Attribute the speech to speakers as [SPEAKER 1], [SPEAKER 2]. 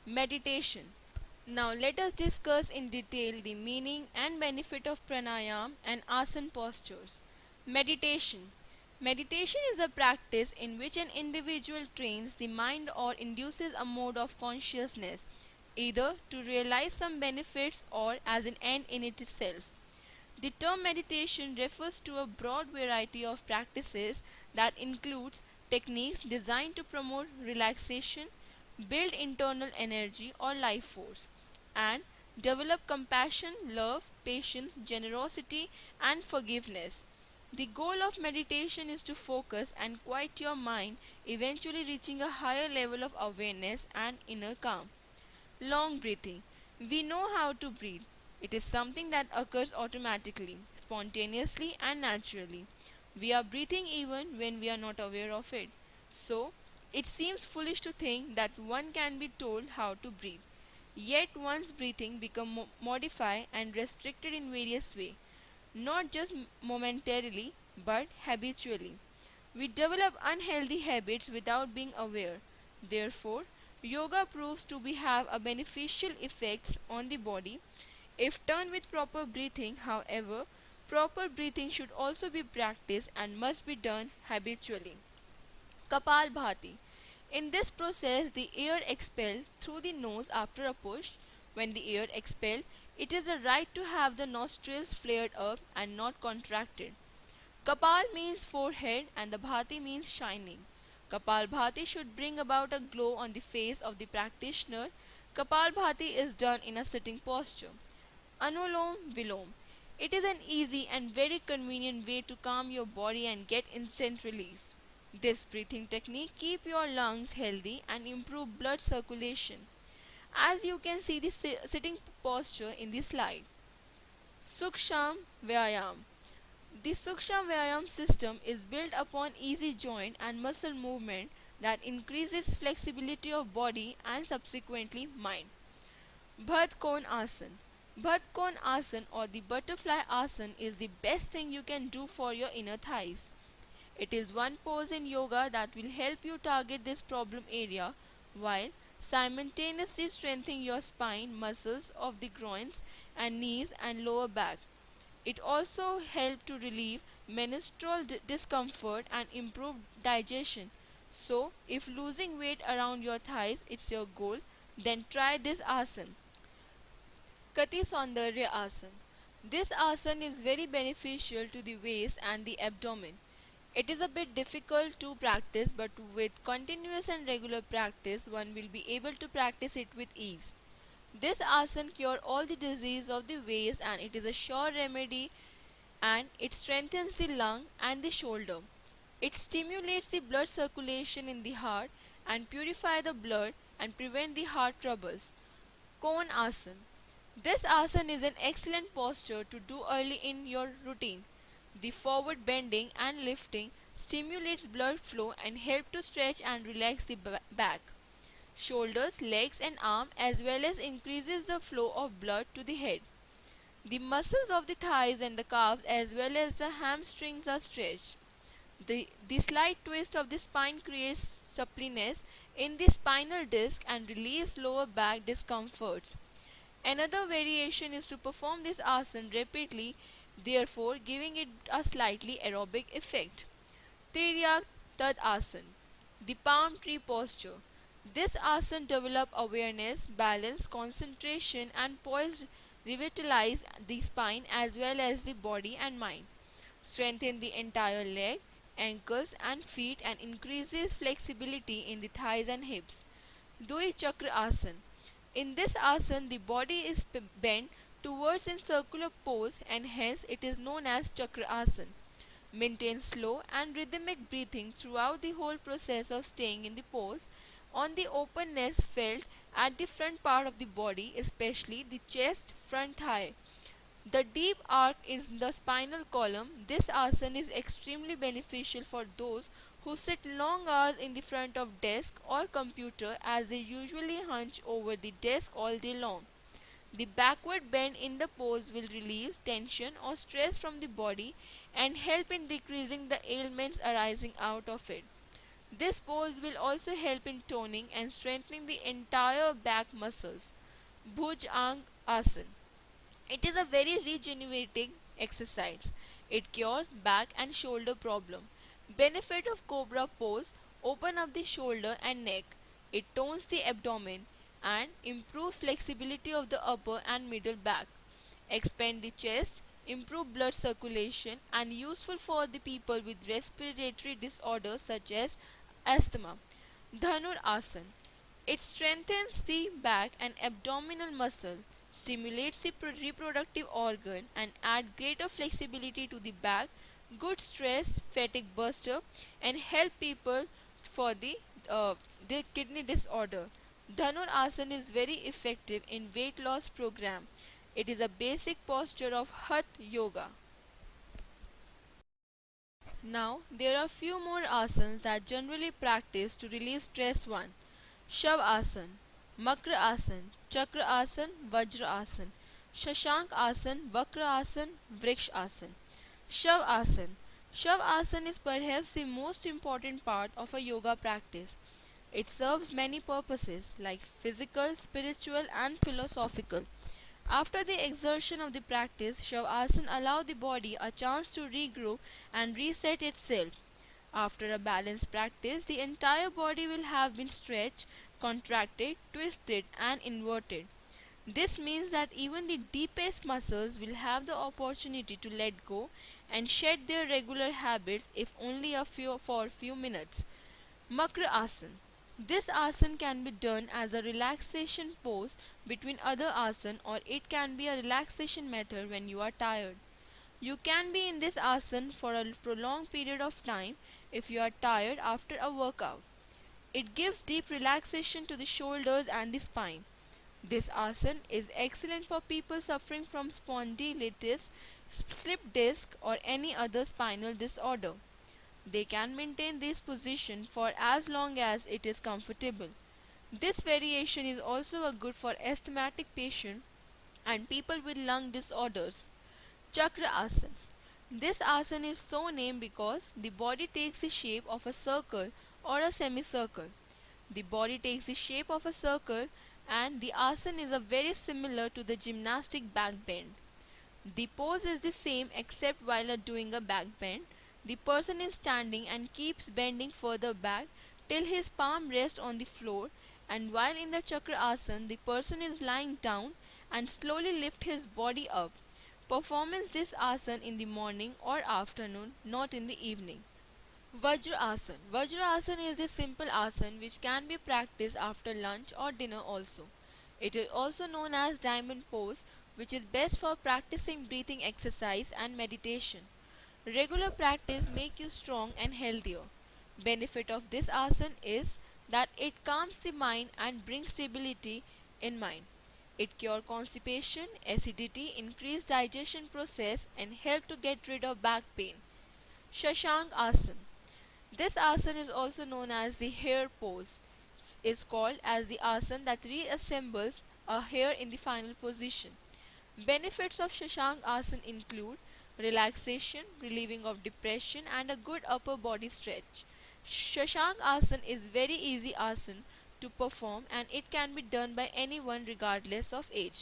[SPEAKER 1] Meditation. Now let us discuss in detail the meaning and benefit of pranayam and asana postures. Meditation. Meditation is a practice in which an individual trains the mind or induces a mode of consciousness, either to realize some benefits or as an end in itself. The term meditation refers to a broad variety of practices that includes techniques designed to promote relaxation, build internal energy or life force, and develop compassion, love, patience, generosity, and forgiveness. The goal of meditation is to focus and quiet your mind, eventually reaching a higher level of awareness and inner calm. Long breathing. We know how to breathe. It is something that occurs automatically, spontaneously, and naturally. We are breathing even when we are not aware of it. So, it seems foolish to think that one can be told how to breathe. Yet one's breathing become modified and restricted in various ways, not just momentarily but habitually. We develop unhealthy habits without being aware. Therefore, yoga proves to be have a beneficial effects on the body if done with proper breathing. However, proper breathing should also be practiced and must be done habitually. Kapalbhati. In this process, the air expelled through the nose after a push. When the air expelled, it is a right to have the nostrils flared up and not contracted. Kapal means forehead and the bhati means shining. Kapal bhati should bring about a glow on the face of the practitioner. Kapal bhati is done in a sitting posture. Anulom Vilom. It is an easy and very convenient way to calm your body and get instant relief. This breathing technique keep your lungs healthy and improve blood circulation. As you can see the sitting posture in the slide. Suksham Vyayam. The Sukshma Vyayam system is built upon easy joint and muscle movement that increases flexibility of body and subsequently mind. Bhatkon Asan. Bhatkon Asan or the butterfly Asan is the best thing you can do for your inner thighs. It is one pose in yoga that will help you target this problem area while simultaneously strengthening your spine muscles of the groins and knees and lower back. It also helps to relieve menstrual discomfort and improve digestion. So, if losing weight around your thighs is your goal, then try this asana. Kati Saundarya Asana. This asana is very beneficial to the waist and the abdomen. It is a bit difficult to practice, but with continuous and regular practice, one will be able to practice it with ease. This asana cure all the disease of the waist and it is a sure remedy and it strengthens the lung and the shoulder. It stimulates the blood circulation in the heart and purify the blood and prevent the heart troubles. Cone Asana. This asana is an excellent posture to do early in your routine. The forward bending and lifting stimulates blood flow and help to stretch and relax the back, shoulders, legs and arm as well as increases the flow of blood to the head. The muscles of the thighs and the calves as well as the hamstrings are stretched. The slight twist of the spine creates suppleness in the spinal disc and relieves lower back discomforts. Another variation is to perform this asana repeatedly, therefore giving it a slightly aerobic effect. Tiryak Tad Asana. The palm tree posture. This asana develop awareness, balance, concentration and poise, revitalize the spine as well as the body and mind, strengthen the entire leg, ankles and feet and increases flexibility in the thighs and hips. Dui Chakra Asana. In this asana, the body is bent towards in circular pose and hence it is known as Chakra Asana. Maintain slow and rhythmic breathing throughout the whole process of staying in the pose. On the openness felt at the front part of the body, especially the chest, front thigh. The deep arc in the spinal column. This asana is extremely beneficial for those who sit long hours in the front of desk or computer as they usually hunch over the desk all day long. The backward bend in the pose will relieve tension or stress from the body and help in decreasing the ailments arising out of it. This pose will also help in toning and strengthening the entire back muscles. Bhujang Asana. It is a very regenerating exercise. It cures back and shoulder problem. Benefit of cobra pose: open up the shoulder and neck. It tones the abdomen and improves flexibility of the upper and middle back. Expand the chest, improve blood circulation, and useful for the people with respiratory disorders such as asthma. Dhanur Asana. It strengthens the back and abdominal muscle, stimulates the reproductive organ, and adds greater flexibility to the back. Good stress fatigue buster and help people for the kidney disorder. Dhanur Asana is very effective in weight loss program. It is a basic posture of Hatha Yoga. Now, there are few more asanas that generally practice to release stress. 1. Shavasana, Makra Asana, Chakra Asana, Vajra Asana, Shashank Asana, Vakra Asana, Vriksha Asana. Shavasana. Shavasana is perhaps the most important part of a yoga practice. It serves many purposes like physical, spiritual, and philosophical. After the exertion of the practice, Shavasana allows the body a chance to regrow and reset itself. After a balanced practice, the entire body will have been stretched, contracted, twisted, and inverted. This means that even the deepest muscles will have the opportunity to let go and shed their regular habits, if only for a few minutes. Makra Asana. This asana can be done as a relaxation pose between other asana, or it can be a relaxation method when you are tired. You can be in this asana for a prolonged period of time if you are tired after a workout. It gives deep relaxation to the shoulders and the spine. This asana is excellent for people suffering from spondylitis, slip disc, or any other spinal disorder. They can maintain this position for as long as it is comfortable. This variation is also a good for asthmatic patients and people with lung disorders. Chakra Asana. This asana is so named because the body takes the shape of a circle or a semicircle. The body takes the shape of a circle, and the asana is a very similar to the gymnastic back bend. The pose is the same except while doing a back bend, the person is standing and keeps bending further back till his palm rests on the floor, and while in the chakra asana the person is lying down and slowly lift his body up. Performance this asana in the morning or afternoon, not in the evening. Vajra Asana. Vajra Asana is a simple asana which can be practiced after lunch or dinner also. It is also known as diamond pose, which is best for practicing breathing exercise and meditation. Regular practice make you strong and healthier. Benefit of this asana is that it calms the mind and brings stability in mind. It cure constipation, acidity, increase digestion process, and help to get rid of back pain. Shashank Asana. This asana is also known as the hare pose. Is called as the asana that reassembles a hare in the final position. Benefits of Shashank Asana include relaxation, relieving of depression, and a good upper body stretch. Shashank Asana is very easy asana to perform, and it can be done by anyone regardless of age.